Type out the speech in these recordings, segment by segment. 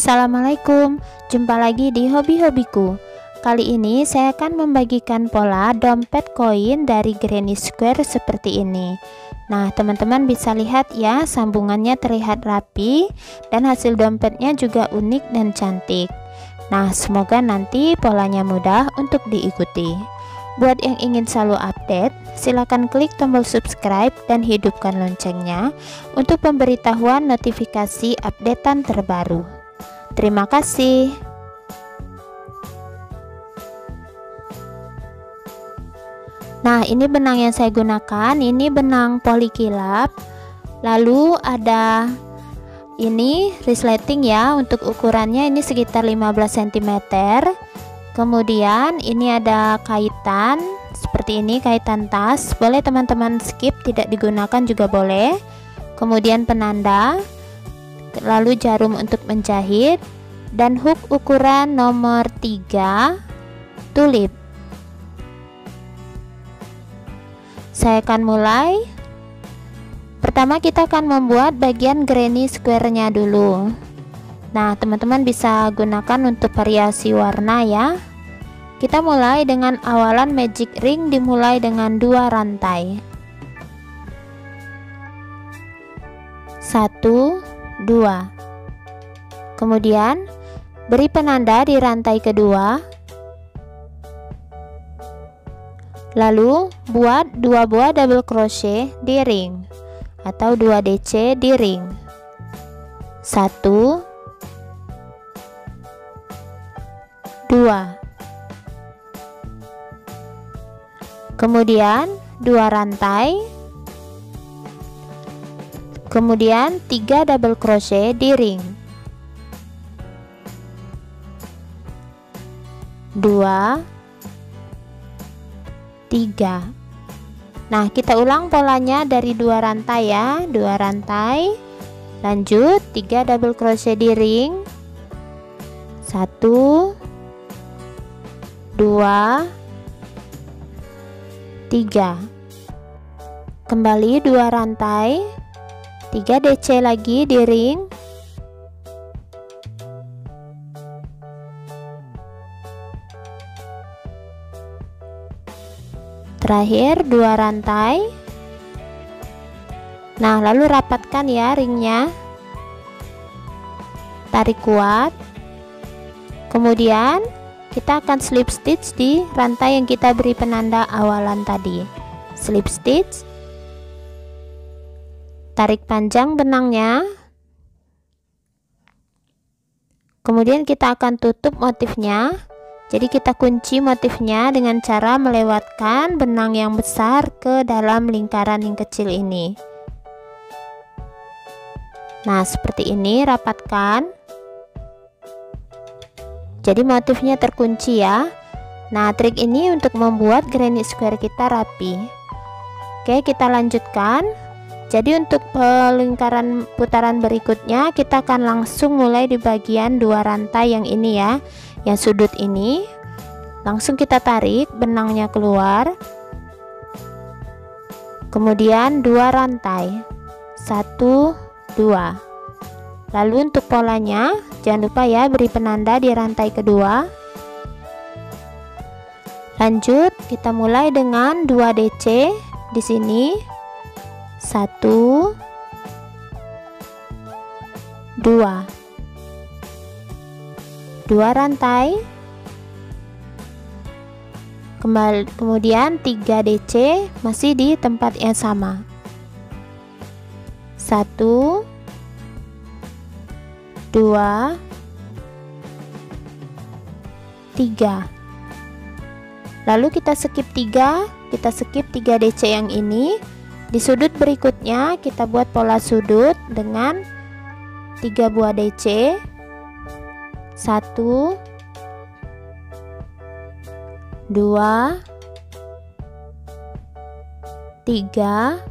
Assalamualaikum, jumpa lagi di hobi-hobiku. Kali ini saya akan membagikan pola dompet koin dari Granny Square seperti ini. Nah, teman-teman bisa lihat ya, sambungannya terlihat rapi dan hasil dompetnya juga unik dan cantik. Nah, semoga nanti polanya mudah untuk diikuti. Buat yang ingin selalu update, silakan klik tombol subscribe dan hidupkan loncengnya untuk pemberitahuan notifikasi updatean terbaru. Terima kasih. Nah, ini benang yang saya gunakan, ini benang polikilap. Lalu ada ini resleting ya, untuk ukurannya ini sekitar 15 cm. Kemudian ini ada kaitan seperti ini, kaitan tas. Boleh teman-teman skip, tidak digunakan juga boleh. Kemudian penanda, lalu jarum untuk menjahit, dan hook ukuran nomor 3 tulip. Saya akan mulai. Pertama kita akan membuat bagian Granny Square-nya dulu. Nah, teman-teman bisa gunakan untuk variasi warna ya. Kita mulai dengan awalan magic ring, dimulai dengan 2 rantai. 1, 2. Kemudian beri penanda di rantai kedua. Lalu buat 2 buah double crochet di ring atau 2 DC di ring. 1, 2. Kemudian 2 rantai. Kemudian 3 double crochet di ring. 2, 3. Nah, kita ulang polanya dari 2 rantai ya, 2 rantai. Lanjut 3 double crochet di ring. 1, 2, 3. Kembali 2 rantai, 3 DC lagi di ring. Terakhir 2 rantai. Nah, lalu rapatkan ya ringnya, tarik kuat. Kemudian kita akan slip stitch di rantai yang kita beri penanda awalan tadi. Slip stitch, tarik panjang benangnya. Kemudian kita akan tutup motifnya. Jadi kita kunci motifnya dengan cara melewatkan benang yang besar ke dalam lingkaran yang kecil ini. Nah, seperti ini, rapatkan. Jadi motifnya terkunci ya. Nah, trik ini untuk membuat Granny Square kita rapi. Oke, kita lanjutkan. Jadi untuk lingkaran putaran berikutnya kita akan langsung mulai di bagian 2 rantai yang ini ya, yang sudut ini. Langsung kita tarik benangnya keluar. Kemudian 2 rantai. 1, 2. Lalu untuk polanya jangan lupa ya, beri penanda di rantai kedua. Lanjut kita mulai dengan 2 DC di sini. 1, 2. 2 rantai. Kemudian 3 DC masih di tempat yang sama. 1, 2, 3. Lalu kita skip 3, kita skip 3 DC yang ini. Di sudut berikutnya kita buat pola sudut dengan 3 buah DC. 1, 2, 3,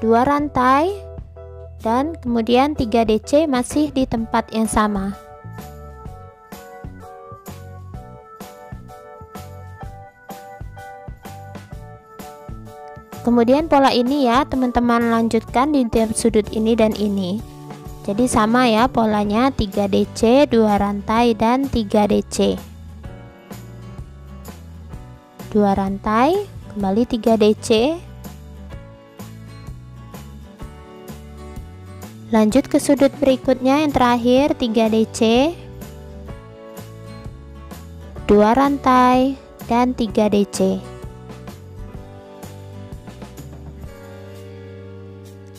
2 rantai. Dan kemudian 3 DC masih di tempat yang sama. Kemudian pola ini ya teman-teman lanjutkan di tiap sudut ini dan ini. Jadi sama ya polanya, 3 DC, 2 rantai dan 3 DC. 2 rantai, kembali 3 DC. Lanjut ke sudut berikutnya yang terakhir, 3 DC, 2 rantai dan 3 DC.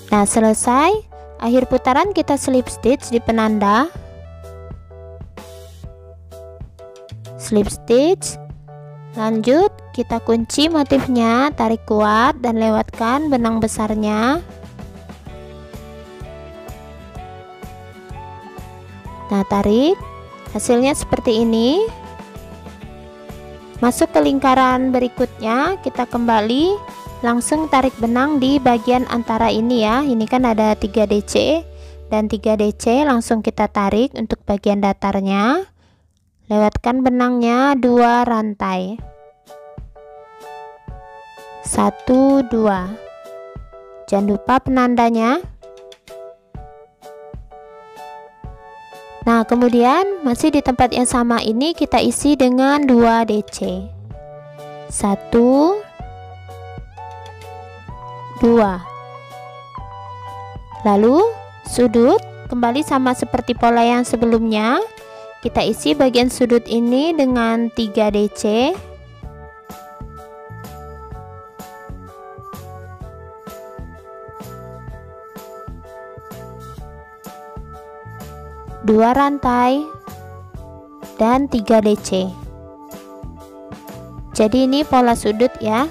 Nah, selesai. Akhir putaran kita slip stitch di penanda. Slip stitch. Lanjut kita kunci motifnya, tarik kuat dan lewatkan benang besarnya. Nah, tarik. Hasilnya seperti ini. Masuk ke lingkaran berikutnya, kita kembali langsung tarik benang di bagian antara ini ya. Ini kan ada 3 DC dan 3 DC, langsung kita tarik untuk bagian datarnya. Lewatkan benangnya 2 rantai. 1 2. Jangan lupa penandanya. Nah, kemudian masih di tempat yang sama ini kita isi dengan 2 DC. 1 2. Lalu sudut kembali sama seperti pola yang sebelumnya. Kita isi bagian sudut ini dengan 3 DC. Dua rantai dan 3 DC. Jadi ini pola sudut ya.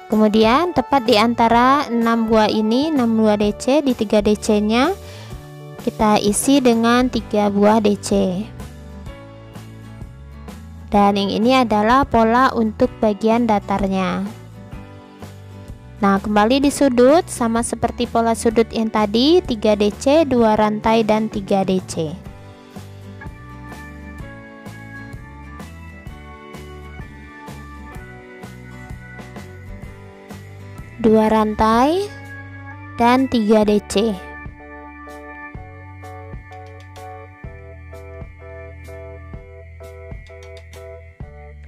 Kemudian tepat di antara 6 buah ini, 6 buah DC, di 3 DC nya kita isi dengan 3 buah DC. Dan yang ini adalah pola untuk bagian datarnya. Nah, kembali di sudut sama seperti pola sudut yang tadi, 3 DC, 2 rantai dan 3 DC. Dua rantai dan 3 DC.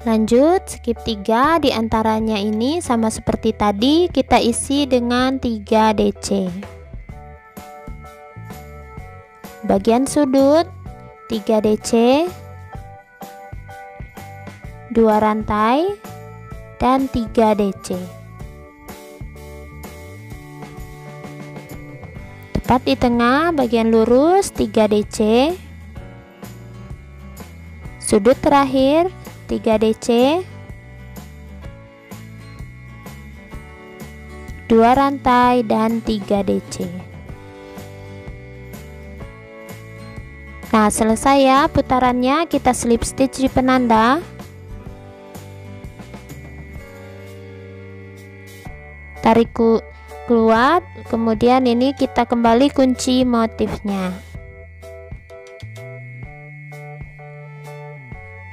Lanjut skip 3, di antaranya ini sama seperti tadi kita isi dengan 3 DC. Bagian sudut 3 DC, 2 rantai dan 3 DC. Tepat di tengah bagian lurus 3 DC. Sudut terakhir 3 DC, 2 rantai dan 3 DC. Nah, selesai ya putarannya, kita slip stitch di penanda. Tarik keluar, kemudian ini kita kembali kunci motifnya.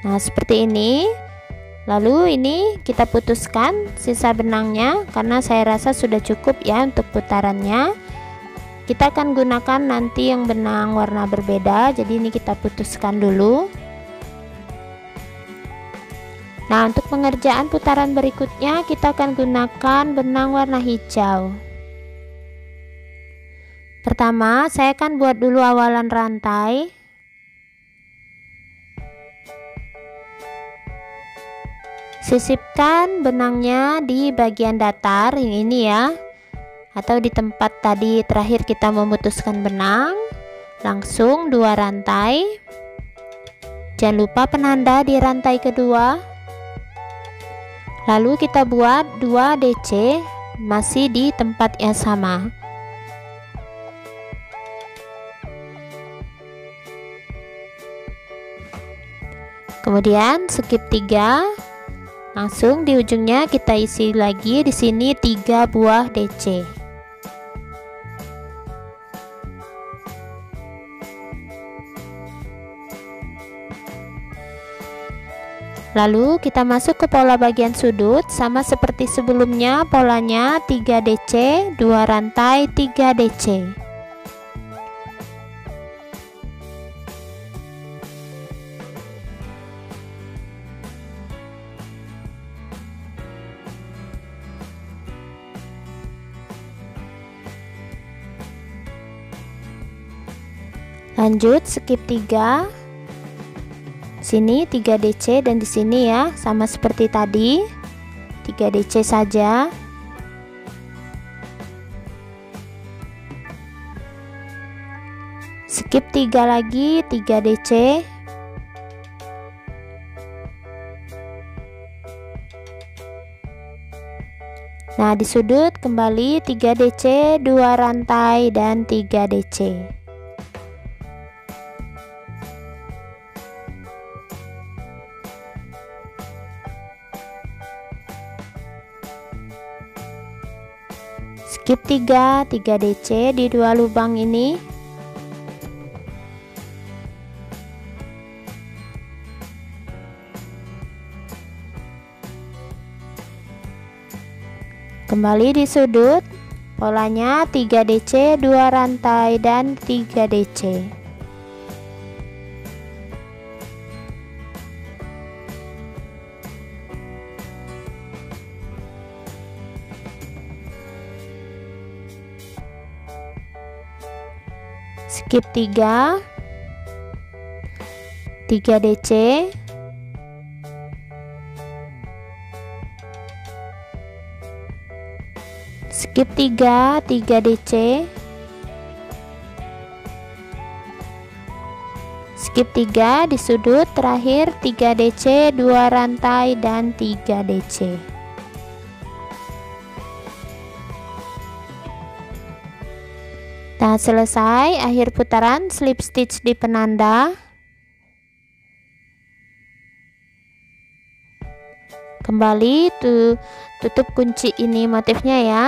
Nah, seperti ini. Lalu ini kita putuskan sisa benangnya karena saya rasa sudah cukup ya untuk putarannya. Kita akan gunakan nanti yang benang warna berbeda, jadi ini kita putuskan dulu. Nah, untuk pengerjaan putaran berikutnya kita akan gunakan benang warna hijau. Pertama, saya akan buat dulu awalan rantai. Sisipkan benangnya di bagian datar yang ini ya, atau di tempat tadi terakhir kita memutuskan benang. Langsung 2 rantai. Jangan lupa penanda di rantai kedua. Lalu kita buat 2 DC masih di tempat yang sama. Kemudian skip 3. Langsung di ujungnya kita isi lagi di sini 3 buah DC. Lalu kita masuk ke pola bagian sudut, sama seperti sebelumnya, polanya 3 DC, 2 rantai, 3 DC. Lanjut skip 3. Sini 3 DC dan di sini ya sama seperti tadi 3 DC saja. Skip 3 lagi 3 DC. Nah, di sudut kembali 3 DC, 2 rantai dan 3 DC. Skip 3 DC di 2 lubang ini. Kembali di sudut, polanya 3 DC, 2 rantai dan 3 DC. Skip 3 DC. Skip 3 DC. Skip 3 di sudut terakhir 3 DC, 2 rantai dan 3 DC. Nah, selesai akhir putaran slip stitch di penanda. Kembali tutup kunci ini motifnya ya,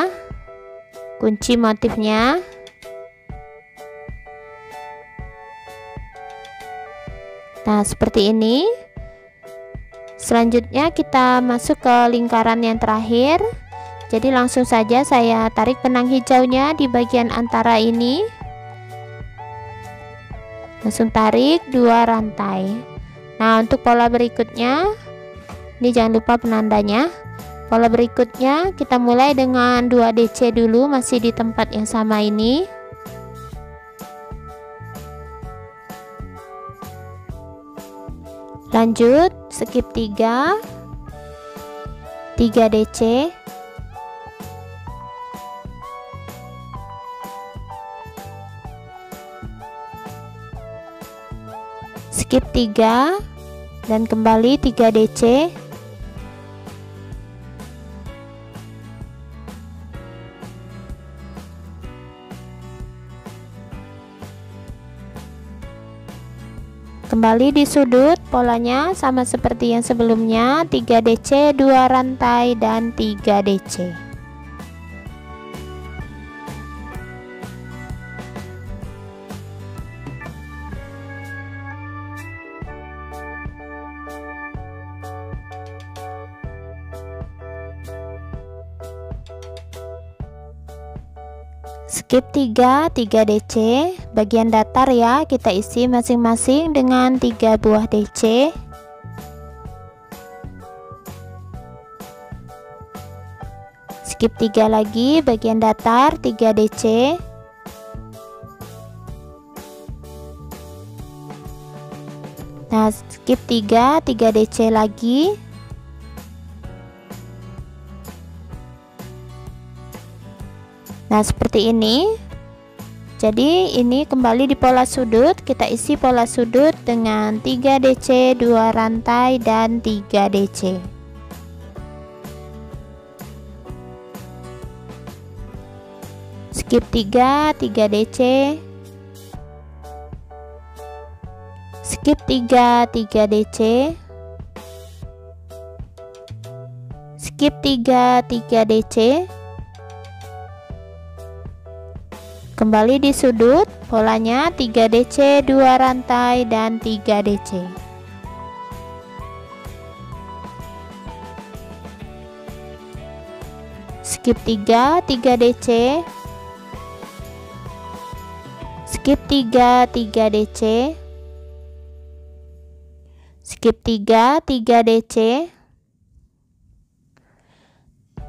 kunci motifnya. Nah, seperti ini. Selanjutnya kita masuk ke lingkaran yang terakhir. Jadi langsung saja saya tarik benang hijaunya di bagian antara ini. Langsung tarik 2 rantai. Nah, untuk pola berikutnya, ini jangan lupa penandanya. Pola berikutnya kita mulai dengan 2 DC dulu, masih di tempat yang sama ini. Lanjut skip 3 DC. Skip 3 dan kembali 3 DC. Kembali di sudut, polanya sama seperti yang sebelumnya, 3 DC, 2 rantai dan 3 DC. Skip 3 DC, bagian datar ya, kita isi masing-masing dengan 3 buah DC. Skip 3 lagi, bagian datar 3 DC. Nah, skip 3 DC lagi. Nah, seperti ini. Jadi ini kembali di pola sudut, kita isi pola sudut dengan 3 DC, 2 rantai dan 3 DC. Skip 3 DC. Skip 3 DC. Skip 3 DC. Kembali di sudut, polanya 3 DC, 2 rantai dan 3 DC. skip 3 DC, skip 3 DC, skip 3 DC,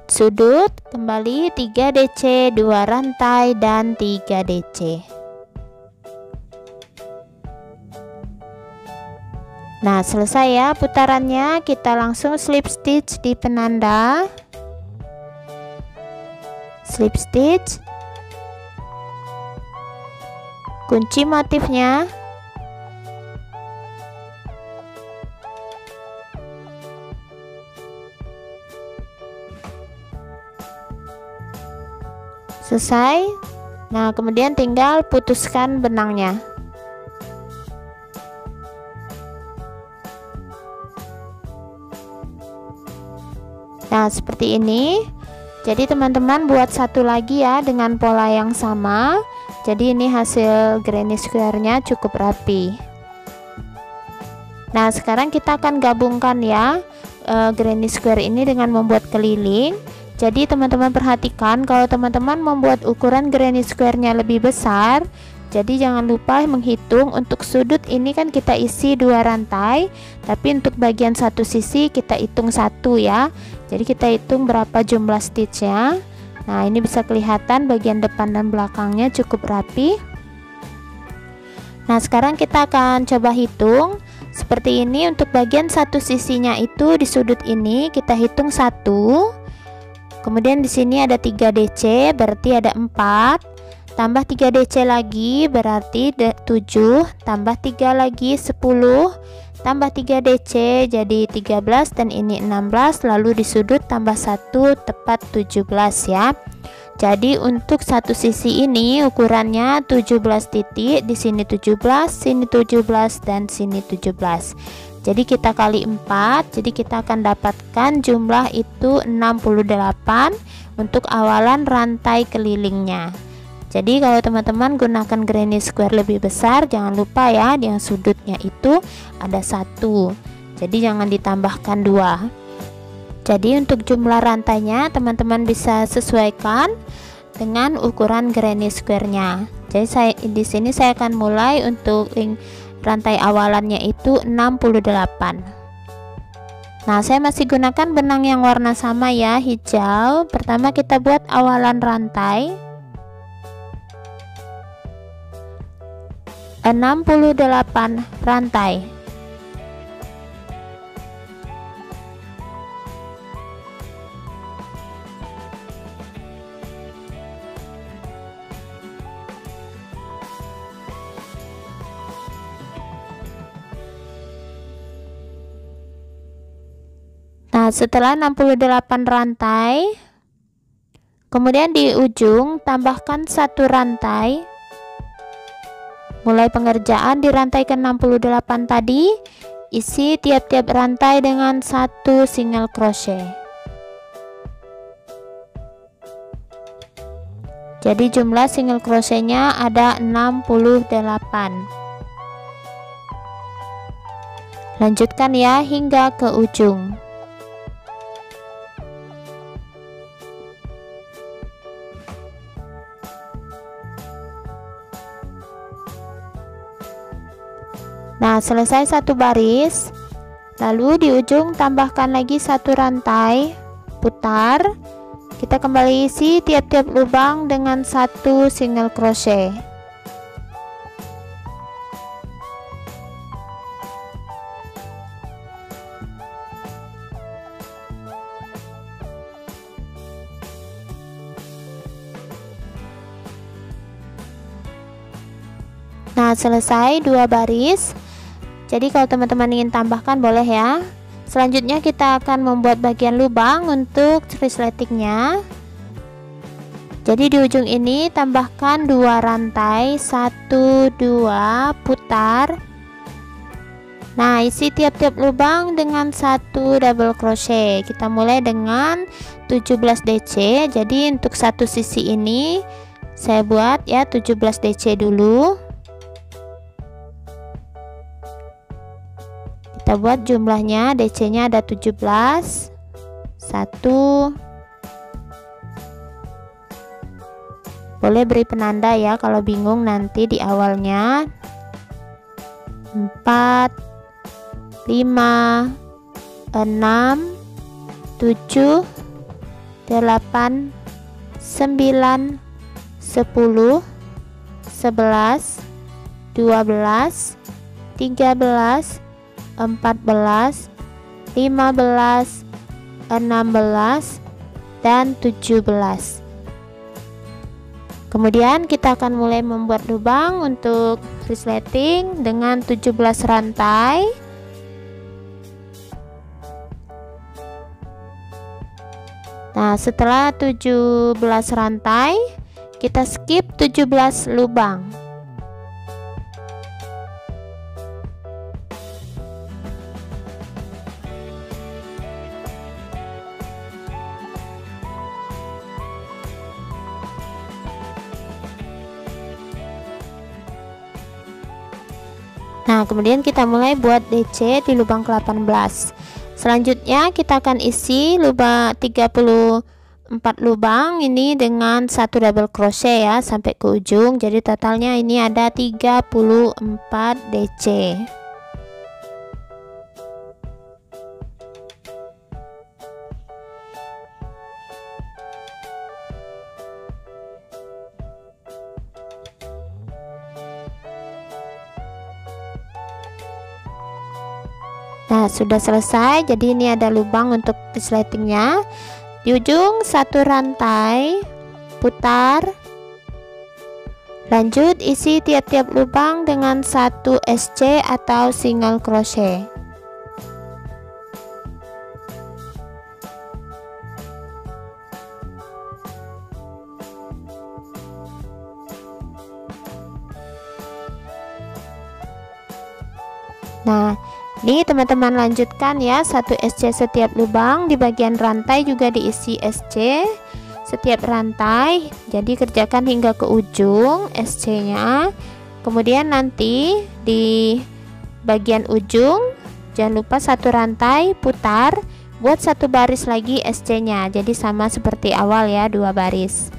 sudut kembali 3 DC, 2 rantai dan 3 DC. Nah, selesai ya putarannya, kita langsung slip stitch di penanda, slip stitch, kunci motifnya, selesai. Nah, kemudian tinggal putuskan benangnya. Nah, seperti ini. Jadi teman-teman buat satu lagi ya dengan pola yang sama. Jadi ini hasil granny square-nya cukup rapi. Nah, sekarang kita akan gabungkan ya granny square ini dengan membuat keliling. Jadi teman-teman perhatikan, kalau teman-teman membuat ukuran granny square-nya lebih besar, jadi jangan lupa menghitung. Untuk sudut ini kan kita isi 2 rantai, tapi untuk bagian satu sisi kita hitung 1 ya. Jadi kita hitung berapa jumlah stitchnya. Nah, ini bisa kelihatan bagian depan dan belakangnya cukup rapi. Nah, sekarang kita akan coba hitung seperti ini. Untuk bagian satu sisinya itu di sudut ini kita hitung 1. Kemudian di sini ada 3 DC, berarti ada 4. Tambah 3 DC lagi berarti 7, tambah 3 lagi 10, tambah 3 DC jadi 13, dan ini 16, lalu di sudut tambah 1 tepat 17 ya. Jadi untuk satu sisi ini ukurannya 17 titik, di sini 17, sini 17 dan sini 17. Jadi kita kali 4, jadi kita akan dapatkan jumlah itu 68 untuk awalan rantai kelilingnya. Jadi kalau teman-teman gunakan granny square lebih besar, jangan lupa ya yang sudutnya itu ada 1. Jadi jangan ditambahkan 2. Jadi untuk jumlah rantainya teman-teman bisa sesuaikan dengan ukuran granny square-nya. Jadi di sini saya akan mulai untuk rantai awalannya itu 68. Nah, saya masih gunakan benang yang warna sama ya, hijau. Pertama kita buat awalan rantai 68 rantai. Nah, setelah 68 rantai, kemudian di ujung tambahkan 1 rantai. Mulai pengerjaan di rantai ke-68 tadi, isi tiap-tiap rantai dengan 1 single crochet. Jadi jumlah single crochetnya ada 68. Lanjutkan ya hingga ke ujung. Nah, selesai 1 baris, lalu di ujung tambahkan lagi 1 rantai, putar. Kita kembali isi tiap-tiap lubang dengan 1 single crochet. Nah, selesai 2 baris. Jadi kalau teman-teman ingin tambahkan boleh ya. Selanjutnya kita akan membuat bagian lubang untuk resletingnya. Jadi di ujung ini tambahkan 2 rantai, 1 2 putar. Nah, isi tiap-tiap lubang dengan 1 double crochet. Kita mulai dengan 17 DC. Jadi untuk satu sisi ini saya buat ya 17 DC dulu. Kita buat jumlahnya, DC nya ada 17, 1, Boleh beri penanda ya kalau bingung nanti di awalnya. 4, 5, 6, 7, 8, 9, 10, 11, 12, 13, 14, 15, 16, dan 17. Kemudian kita akan mulai membuat lubang untuk resleting dengan 17 rantai. Nah, setelah 17 rantai, kita skip 17 lubang. Nah, kemudian kita mulai buat DC di lubang ke-18. Selanjutnya kita akan isi lubang 34 lubang ini dengan 1 double crochet ya sampai ke ujung. Jadi totalnya ini ada 34 DC. Nah, sudah selesai. Jadi ini ada lubang untuk resletingnya. Di ujung 1 rantai, putar. Lanjut isi tiap-tiap lubang dengan 1 SC atau single crochet. Nah, ini teman-teman lanjutkan ya, 1 SC setiap lubang. Di bagian rantai juga diisi SC setiap rantai. Jadi kerjakan hingga ke ujung SC nya. Kemudian nanti di bagian ujung jangan lupa 1 rantai, putar, buat 1 baris lagi SC nya. Jadi sama seperti awal ya, 2 baris.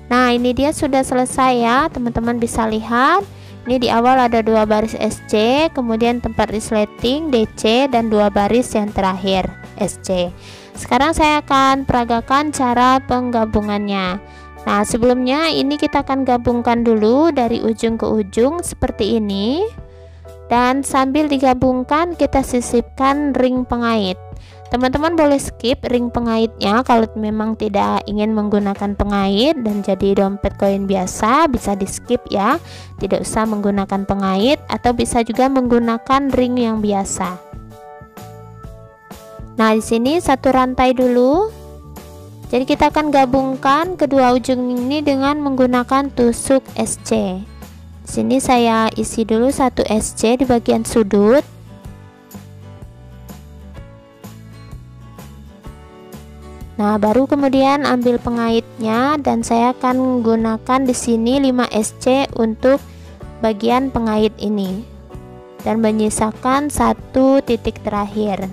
Nah, ini dia sudah selesai ya, teman-teman bisa lihat. Ini di awal ada 2 baris SC, kemudian tempat resleting DC, dan 2 baris yang terakhir SC. Sekarang saya akan peragakan cara penggabungannya. Nah, sebelumnya ini kita akan gabungkan dulu dari ujung ke ujung seperti ini. Dan sambil digabungkan kita sisipkan ring pengait. Teman-teman boleh skip ring pengaitnya kalau memang tidak ingin menggunakan pengait dan jadi dompet koin biasa, bisa di skip ya, tidak usah menggunakan pengait, atau bisa juga menggunakan ring yang biasa. Nah, di sini 1 rantai dulu. Jadi kita akan gabungkan kedua ujung ini dengan menggunakan tusuk SC. Di sini saya isi dulu 1 SC di bagian sudut. Nah, baru kemudian ambil pengaitnya, dan saya akan menggunakan di sini 5 SC untuk bagian pengait ini dan menyisakan 1 titik terakhir.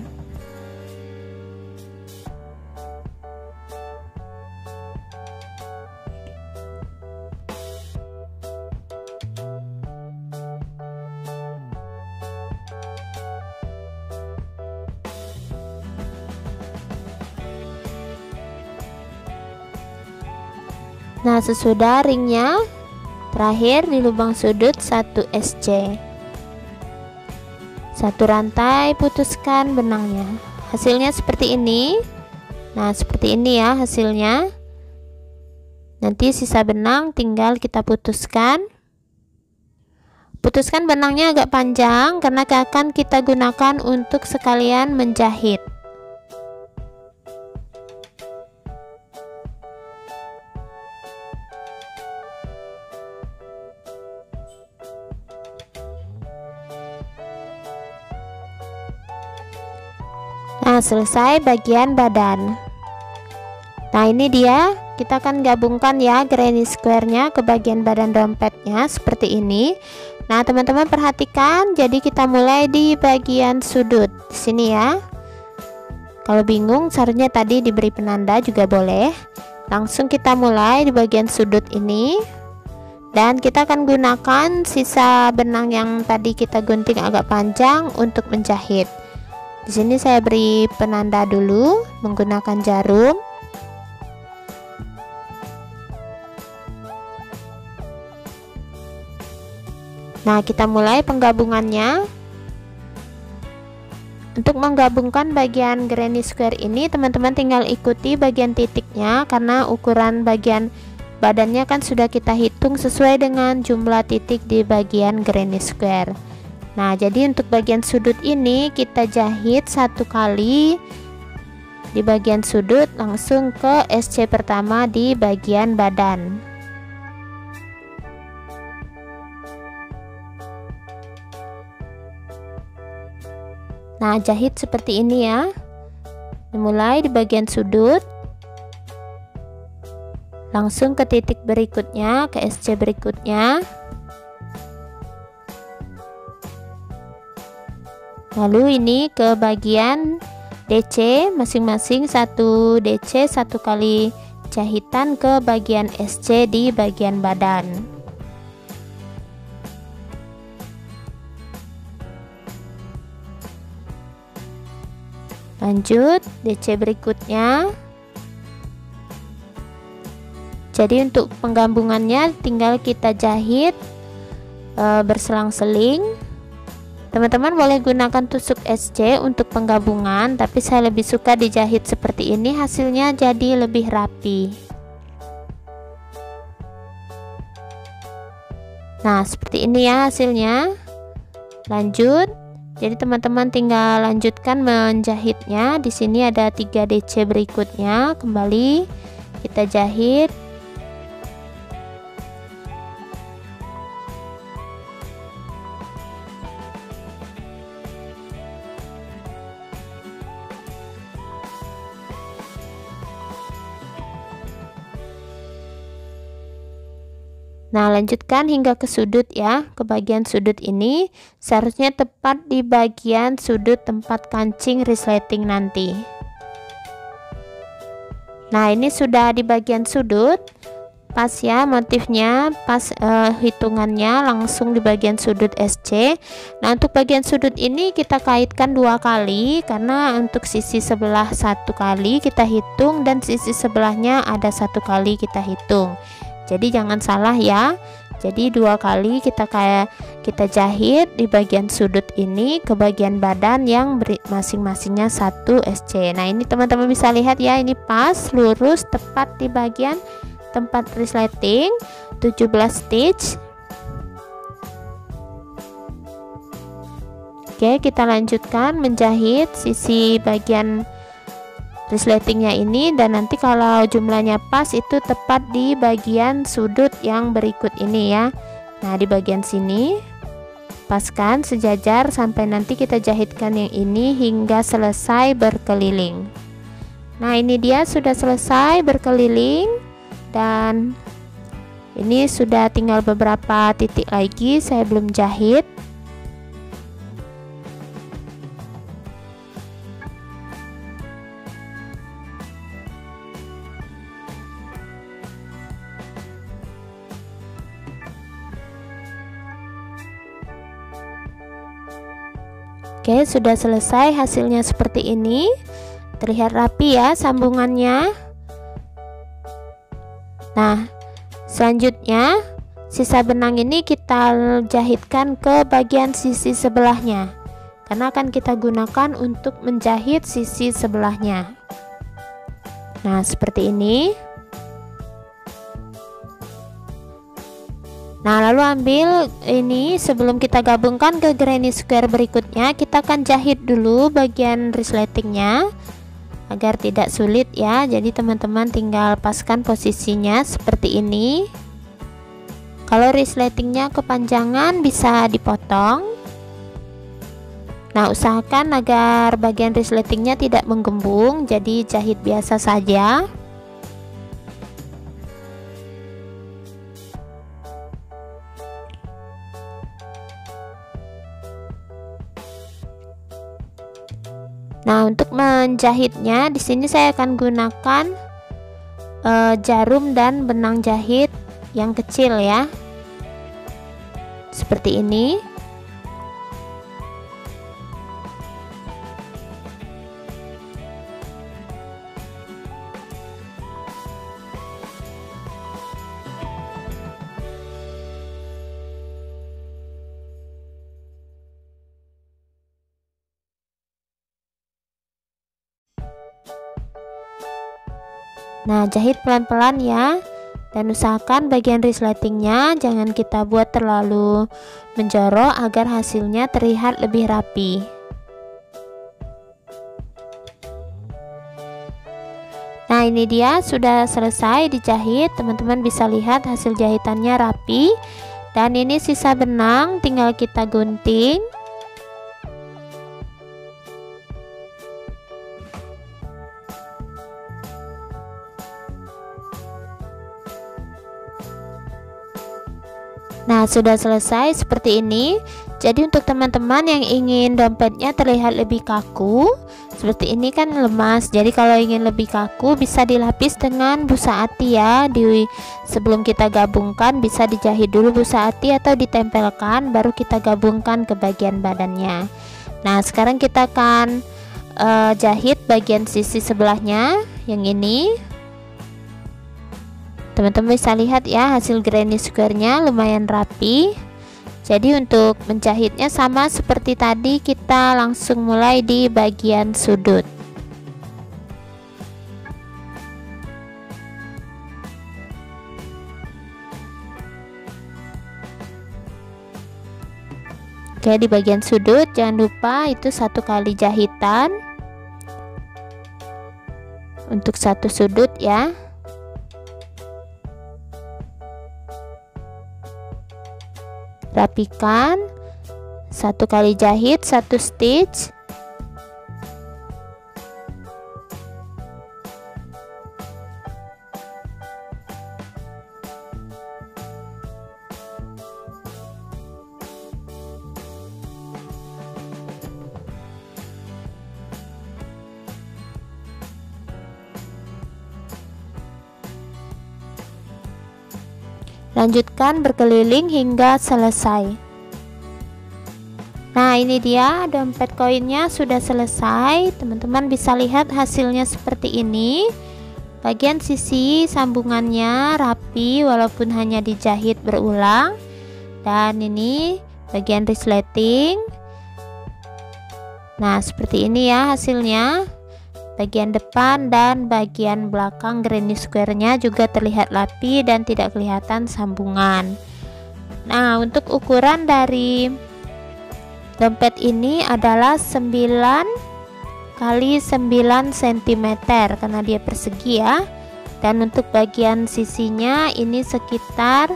Nah, sesudah ringnya terakhir di lubang sudut 1 SC, 1 rantai, putuskan benangnya. Hasilnya seperti ini. Nah, seperti ini ya hasilnya. Nanti sisa benang tinggal kita putuskan. Putuskan benangnya agak panjang karena akan kita gunakan untuk sekalian menjahit. Nah, selesai bagian badan. Nah, ini dia, kita akan gabungkan ya granny square-nya ke bagian badan dompetnya seperti ini. Nah, teman-teman perhatikan, jadi kita mulai di bagian sudut di sini ya. Kalau bingung, seharusnya tadi diberi penanda juga boleh. Langsung kita mulai di bagian sudut ini, dan kita akan gunakan sisa benang yang tadi kita gunting agak panjang untuk menjahit. Di sini saya beri penanda dulu menggunakan jarum. Nah, kita mulai penggabungannya. Untuk menggabungkan bagian granny square ini, teman-teman tinggal ikuti bagian titiknya, karena ukuran bagian badannya kan sudah kita hitung sesuai dengan jumlah titik di bagian granny square. Nah, jadi untuk bagian sudut ini kita jahit 1 kali di bagian sudut, langsung ke SC pertama di bagian badan. Nah, jahit seperti ini ya. Mulai di bagian sudut, langsung ke titik berikutnya, ke SC berikutnya. Lalu ini ke bagian DC, masing-masing 1 DC, 1 kali jahitan ke bagian SC di bagian badan. Lanjut DC berikutnya. Jadi untuk penggabungannya tinggal kita jahit berselang-seling. Teman-teman boleh gunakan tusuk SC untuk penggabungan, tapi saya lebih suka dijahit seperti ini, hasilnya jadi lebih rapi. Nah, seperti ini ya hasilnya. Lanjut. Jadi teman-teman tinggal lanjutkan menjahitnya. Di sini ada 3 DC berikutnya, kembali kita jahit. Nah, lanjutkan hingga ke sudut ya, ke bagian sudut ini seharusnya tepat di bagian sudut tempat kancing resleting nanti. Nah, ini sudah di bagian sudut, pas ya motifnya, pas hitungannya langsung di bagian sudut SC. Nah, untuk bagian sudut ini kita kaitkan 2 kali, karena untuk sisi sebelah 1 kali kita hitung dan sisi sebelahnya ada 1 kali kita hitung. Jadi jangan salah ya. Jadi 2 kali kita jahit di bagian sudut ini ke bagian badan yang masing-masingnya 1 SC. Nah, ini teman-teman bisa lihat ya, ini pas lurus tepat di bagian tempat resleting 17 stitch. Oke, kita lanjutkan menjahit sisi bagian resletingnya ini, dan nanti kalau jumlahnya pas itu tepat di bagian sudut yang berikut ini ya. Nah, di bagian sini paskan sejajar sampai nanti kita jahitkan yang ini hingga selesai berkeliling. Nah, ini dia sudah selesai berkeliling, dan ini sudah tinggal beberapa titik lagi saya belum jahit. Oke, sudah selesai, hasilnya seperti ini. Terlihat rapi ya sambungannya. Nah, selanjutnya sisa benang ini kita jahitkan ke bagian sisi sebelahnya, karena akan kita gunakan untuk menjahit sisi sebelahnya. Nah, seperti ini. Nah, lalu ambil ini, sebelum kita gabungkan ke granny square berikutnya, kita akan jahit dulu bagian resletingnya agar tidak sulit ya. Jadi teman-teman tinggal paskan posisinya seperti ini. Kalau resletingnya kepanjangan bisa dipotong. Nah, usahakan agar bagian resletingnya tidak menggembung, jadi jahit biasa saja. Nah, untuk menjahitnya di sini saya akan gunakan jarum dan benang jahit yang kecil ya, seperti ini. Nah, jahit pelan-pelan ya, dan usahakan bagian resletingnya jangan kita buat terlalu menjorok agar hasilnya terlihat lebih rapi. Nah, ini dia sudah selesai dijahit. Teman-teman bisa lihat hasil jahitannya rapi, dan ini sisa benang tinggal kita gunting. Nah, sudah selesai seperti ini. Jadi untuk teman-teman yang ingin dompetnya terlihat lebih kaku, seperti ini kan lemas. Jadi kalau ingin lebih kaku bisa dilapis dengan busa ati ya. Sebelum kita gabungkan bisa dijahit dulu busa ati atau ditempelkan, baru kita gabungkan ke bagian badannya. Nah, sekarang kita akan jahit bagian sisi sebelahnya yang ini. Teman-teman bisa lihat ya, hasil granny square-nya lumayan rapi. Jadi untuk menjahitnya sama seperti tadi, kita langsung mulai di bagian sudut. Oke, di bagian sudut jangan lupa itu 1 kali jahitan untuk satu sudut ya. Rapikan, 1 kali jahit 1 stitch. Lanjutkan berkeliling hingga selesai. Nah, ini dia dompet koinnya sudah selesai. Teman-teman bisa lihat hasilnya seperti ini. Bagian sisi sambungannya rapi walaupun hanya dijahit berulang. Dan ini bagian resleting. Nah, seperti ini ya hasilnya. Bagian depan dan bagian belakang granny square-nya juga terlihat rapi dan tidak kelihatan sambungan. Nah, untuk ukuran dari dompet ini adalah 9 kali 9 cm karena dia persegi ya. Dan untuk bagian sisinya ini sekitar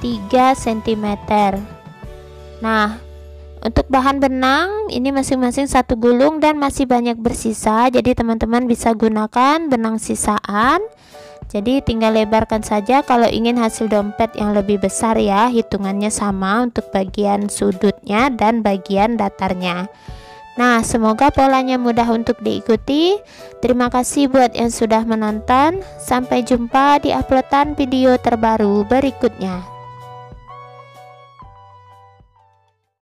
3 cm. Nah, untuk bahan benang ini masing-masing 1 gulung dan masih banyak bersisa, jadi teman-teman bisa gunakan benang sisaan. Jadi tinggal lebarkan saja kalau ingin hasil dompet yang lebih besar ya. Hitungannya sama untuk bagian sudutnya dan bagian datarnya. Nah, semoga polanya mudah untuk diikuti. Terima kasih buat yang sudah menonton. Sampai jumpa di uploadan video terbaru berikutnya.